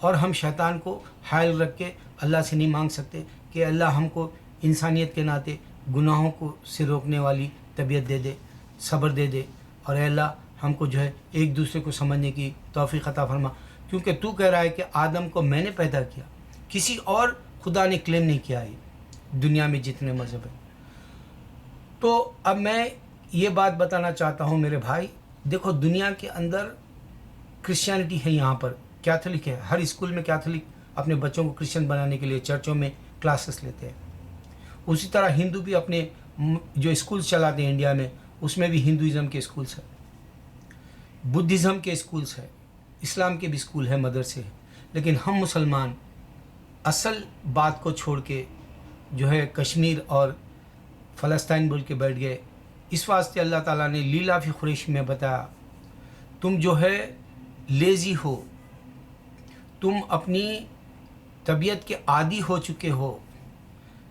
اور ہم شیطان کو حائل رکھ کے اللہ سے نہیں مانگ سکتے کہ اللہ ہم کو انسانیت کے ناطے گناہوں کو سے روکنے والی طبیعت دے دے، صبر دے دے، اور اے اللہ ہم کو جو ہے ایک دوسرے کو سمجھنے کی توفیق عطا فرما، کیونکہ تو کہہ رہا ہے کہ آدم کو میں نے پیدا کیا، کسی اور خدا نے کلیم نہیں کیا ہے دنیا میں جتنے مذہب ہیں۔ تو اب میں یہ بات بتانا چاہتا ہوں میرے بھائی، دیکھو دنیا کے اندر کرسچینٹی ہے، یہاں پر کیتھولک ہے، ہر اسکول میں کیتھولک اپنے بچوں کو کرسچن بنانے کے لیے چرچوں میں کلاسز لیتے ہیں۔ اسی طرح ہندو بھی اپنے جو اسکولز چلاتے ہیں انڈیا میں، اس میں بھی ہندوازم کے اسکولس ہیں، بدھزم کے اسکولس ہیں، اسلام کے بھی اسکول ہے، مدرسے ہیں، لیکن ہم مسلمان اصل بات کو چھوڑ کے جو ہے کشمیر اور فلسطین بول کے بیٹھ گئے۔ اس واسطے اللہ تعالیٰ نے لیلا فی قریش میں بتایا، تم جو ہے لیزی ہو، تم اپنی طبیعت کے عادی ہو چکے ہو۔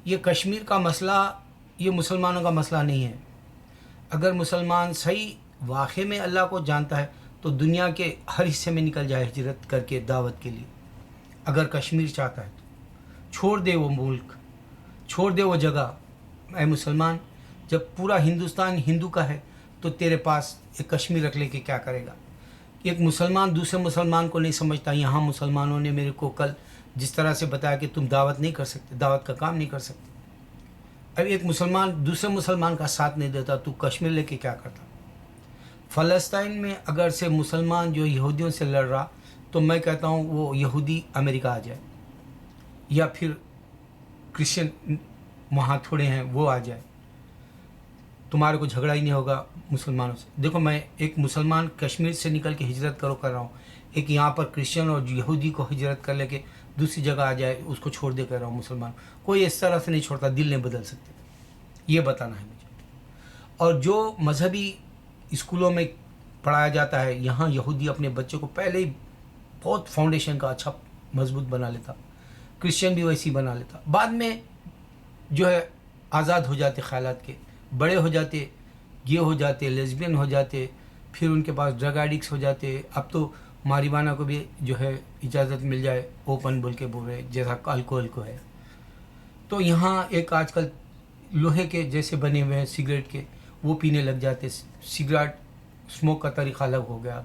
یہ کشمیر کا مسئلہ یہ مسلمانوں کا مسئلہ نہیں ہے۔ اگر مسلمان صحیح واقعے میں اللہ کو جانتا ہے تو دنیا کے ہر حصے میں نکل جائے ہجرت کر کے دعوت کے لیے۔ اگر کشمیر چاہتا ہے تو چھوڑ دے وہ ملک، چھوڑ دے وہ جگہ۔ اے مسلمان، جب پورا ہندوستان ہندو کا ہے تو تیرے پاس ایک کشمیر رکھ لے کے کیا کرے گا؟ ایک مسلمان دوسرے مسلمان کو نہیں سمجھتا۔ یہاں مسلمانوں نے میرے کو کل جس طرح سے بتایا کہ تم دعوت نہیں کر سکتے، دعوت کا کام نہیں کر سکتے۔ اب ایک مسلمان دوسرے مسلمان کا ساتھ نہیں دیتا، تو کشمیر لے کے کیا کرتا؟ فلسطین میں اگر سے مسلمان جو یہودیوں سے لڑ رہا، تو میں کہتا ہوں وہ یہودی امریکہ آ جائے، یا پھر کرسچن وہاں تھوڑے ہیں وہ آ جائے، تمہارے کو جھگڑا ہی نہیں ہوگا مسلمانوں سے۔ دیکھو میں ایک مسلمان کشمیر سے نکل کے ہجرت کر رہا ہوں، ایک یہاں پر کرسچن اور یہودی کو ہجرت کر لے کے دوسری جگہ آ جائے، اس کو چھوڑ دے کر رہا ہوں مسلمان۔ کوئی اس طرح سے نہیں چھوڑتا، دل نہیں بدل سکتے، یہ بتانا ہے مجھے۔ اور جو مذہبی اسکولوں میں پڑھایا جاتا ہے، یہاں یہودی اپنے بچے کو پہلے ہی بہت فاؤنڈیشن کا اچھا مضبوط بنا لیتا، کرسچن بھی ویسی بنا لیتا، بعد میں جو ہے آزاد ہو جاتے خیالات کے، بڑے ہو جاتے، یہ ہو جاتے، لیزبین ہو جاتے، پھر ان کے پاس ڈرگ ایڈکٹس ہو جاتے۔ اب تو ماریوانا کو بھی جو ہے اجازت مل جائے اوپن بول کے بول رہے، جیسا الکوہل کو ہے۔ تو یہاں ایک آج کل لوہے کے جیسے بنے ہوئے ہیں سگریٹ کے، وہ پینے لگ جاتے۔ سگریٹ اسموک کا طریقہ الگ ہو گیا،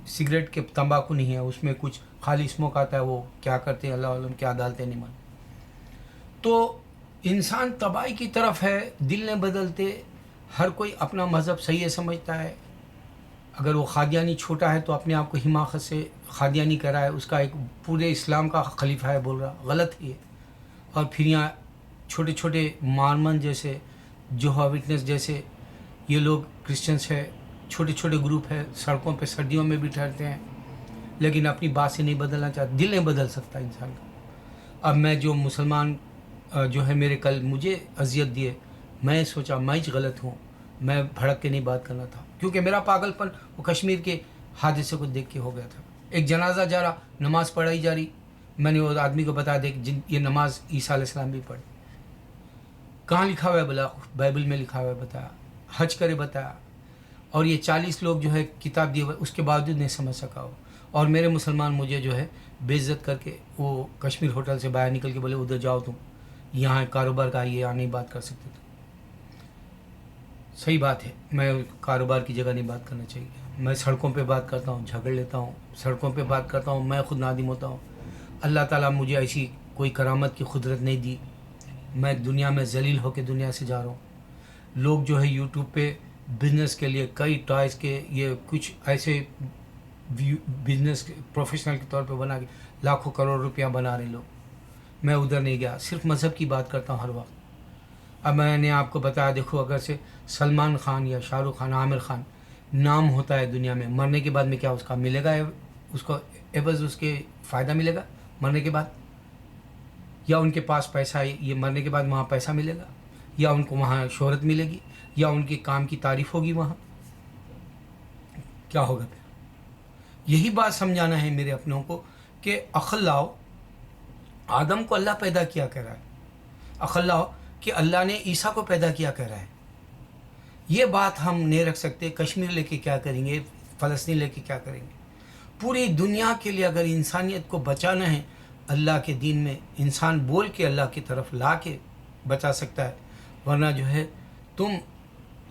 سگریٹ کے تمباکو نہیں ہے، اس میں کچھ خالی اسموک آتا ہے، وہ کیا کرتے ہیں اللہ علم، کیا ڈالتے نہیں مان۔ تو انسان تباہی کی طرف ہے، دل نہیں بدلتے، ہر کوئی اپنا مذہب صحیح ہے سمجھتا ہے۔ اگر وہ قادیانی چھوٹا ہے تو اپنے آپ کو حماقت سے قادیانی کرا ہے، اس کا ایک پورے اسلام کا خلیفہ ہے بول رہا، غلط ہی ہے۔ اور پھر یہاں چھوٹے چھوٹے مارمن جیسے، جوہا وٹنس جیسے یہ لوگ کرسچنس ہے، چھوٹے چھوٹے گروپ ہے، سڑکوں پہ سردیوں میں بھی ٹھہرتے ہیں، لیکن اپنی بات سے نہیں بدلنا چاہتے، دل نہیں بدل سکتا انسان کا۔ اب میں جو مسلمان جو ہے میرے کل مجھے اذیت دیے، میں سوچا میں ہی غلط ہوں، میں بھڑک کے نہیں بات کرنا تھا، کیونکہ میرا پاگل پن وہ کشمیر کے حادثے کو دیکھ کے ہو گیا تھا۔ ایک جنازہ جا رہا، نماز پڑھائی جا رہی، میں نے وہ آدمی کو بتا دیا کہ یہ نماز عیسیٰ علیہ السلام بھی پڑھی۔ کہاں لکھا ہوا ہے؟ بلا بائبل میں لکھا ہوا ہے، بتایا، حج کرے بتایا، اور یہ 40 لوگ جو ہے کتاب دیے ہوئے، اس کے باوجود نہیں سمجھ سکا وہ۔ اور میرے مسلمان مجھے جو ہے بے عزت کر کے وہ کشمیر ہوٹل سے باہر نکل کے بولے ادھر جاؤ تم، یہاں کاروبار کا یہ یہاں نہیں بات کر سکتے تم۔ صحیح بات ہے، میں کاروبار کی جگہ نہیں بات کرنا چاہیے، میں سڑکوں پہ بات کرتا ہوں، جھگڑ لیتا ہوں، سڑکوں پہ بات کرتا ہوں، میں خود نادم ہوتا ہوں۔ اللہ تعالیٰ مجھے ایسی کوئی کرامت کی قدرت نہیں دی، میں دنیا میں ذلیل ہو کے دنیا سے جا رہا ہوں۔ لوگ جو ہے یوٹیوب پہ بزنس کے لیے کئی ٹوائز کے یہ کچھ ایسے بزنس پروفیشنل کے طور پہ بنا کے لاکھوں کروڑ روپیہ بنا رہے لوگ، میں ادھر نہیں گیا، صرف مذہب کی بات کرتا ہوں ہر وقت۔ اب میں نے آپ کو بتایا، دیکھو اگر سے سلمان خان یا شاہ رخ خان، عامر خان نام ہوتا ہے دنیا میں، مرنے کے بعد میں کیا اس کا ملے گا؟ اس کو عوض اس کے فائدہ ملے گا مرنے کے بعد؟ یا ان کے پاس پیسہ ہے، یہ مرنے کے بعد وہاں پیسہ ملے گا، یا ان کو وہاں شہرت ملے گی، یا ان کے کام کی تعریف ہوگی وہاں؟ کیا ہوگا پھر؟ یہی بات سمجھانا ہے میرے اپنوں کو کہ عقل لاؤ، آدم کو اللہ پیدا کیا کہہ رہا ہے، عقل لاؤ کہ اللہ نے عیسیٰ کو پیدا کیا کہہ رہا ہے۔ یہ بات ہم نہیں رکھ سکتے، کشمیر لے کے کیا کریں گے، فلسطین لے کے کیا کریں گے؟ پوری دنیا کے لیے اگر انسانیت کو بچانا ہے، اللہ کے دین میں انسان بول کے اللہ کی طرف لا کے بچا سکتا ہے، ورنہ جو ہے تم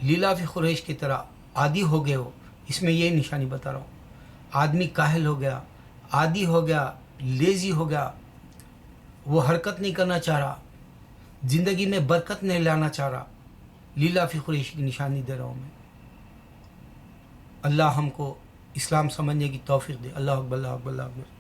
لیلاف قریش کی طرح عادی ہو گئے ہو. اس میں یہ نشانی بتا رہا ہوں. آدمی کاہل ہو گیا، عادی ہو گیا، لیزی ہو گیا، وہ حرکت نہیں کرنا چاہ رہا، زندگی میں برکت نہیں لانا چاہ رہا. لیلاف قریش کی نشانی دے رہا ہوں میں. اللہ ہم کو اسلام سمجھنے کی توفیق دے. اللہ اکبر، اللہ اکبر، اللہ اکبر.